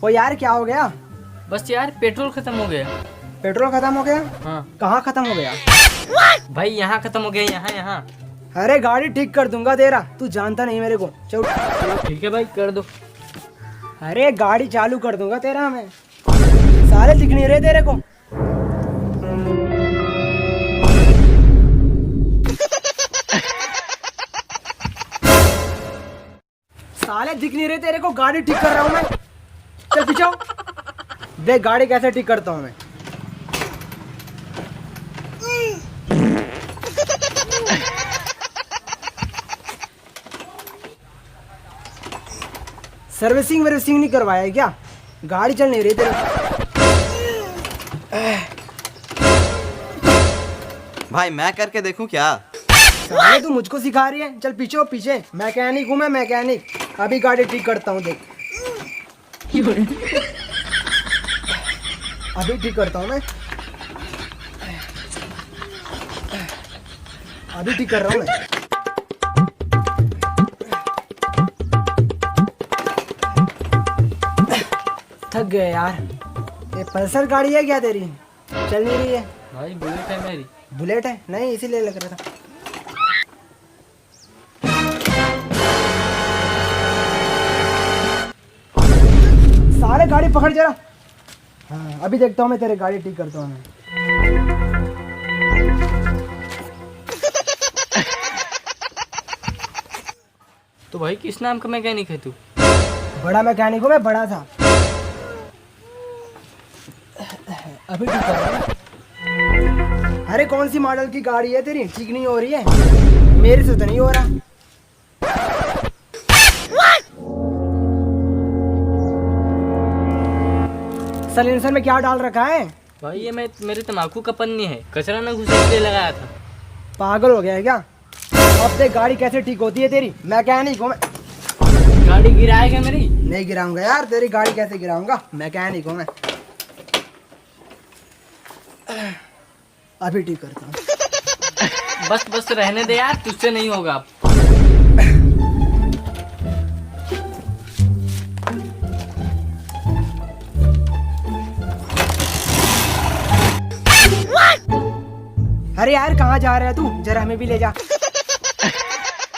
ओ यार क्या हो गया? बस यार पेट्रोल खत्म हो गया। पेट्रोल खत्म हो गया? हाँ कहाँ खत्म हो गया? भाई यहाँ खत्म हो गया, यहाँ यहाँ। अरे गाड़ी ठीक कर दूंगा तेरा, तू जानता नहीं मेरे को। चल ठीक है भाई कर दो। अरे गाड़ी चालू कर दूंगा तेरा मैं। साले दिख नहीं रहे तेरे को? साले दिख नहीं रहे तेरे को? गाड़ी ठीक कर रहा हूँ मैं। चल पीछे आओ। देख गाड़ी कैसे ठीक करता हूँ मैं। सर्विसिंग वर्विसिंग नहीं करवाया है क्या? गाड़ी चल नहीं रही तेरी। भाई मैं करके देखूं क्या? साले तू मुझको सिखा रही है? चल पीछे हो पीछे। मैकेनिक हूँ मैं, मैकेनिक। अभी गाड़ी ठीक करता हूँ देख। अभी ठीक करता हूँ मैं। अभी ठीक कर रहा हूँ मैं। थक गए यार। ये पल्सर गाड़ी है क्या तेरी? चल नहीं रही है। भाई बुलेट है मेरी। बुलेट है? नहीं इसीलिए लग रहा था। सारे गाड़ी पकड़ जरा। हाँ अभी देखता हूँ मैं, तेरे गाड़ी ठीक करता हूँ मैं। तो भाई किस नाम का मैकेनिक है तू? बड़ा मैकेनिक हूँ मैं, बड़ा था। अभी ठीक कर रहा हूँ। अरे कौन सी मॉडल की गाड़ी है तेरी? ठीक नहीं हो रही है? मेरे से तो नहीं हो रहा। सलेंसर में क्या डाल रखा है? भाई ये मेरे तम्बाकू का पन्नी है, कचरा ना घुसे इसलिए लगाया था। पागल हो गया है क्या? अब देख गाड़ी कैसे ठीक होती है तेरी। मैकेनिक हूँ मैं। गाड़ी गिराएगा मेरी? नहीं गिराऊंगा यार, तेरी गाड़ी कैसे गिराऊंगा? मैकेनिक हूँ मैं। अभी ठीक करता हूँ। बस बस रहने दे यार, तुझसे नहीं होगा अब। अरे यार कहाँ जा रहा है तू? जरा हमें भी ले जा।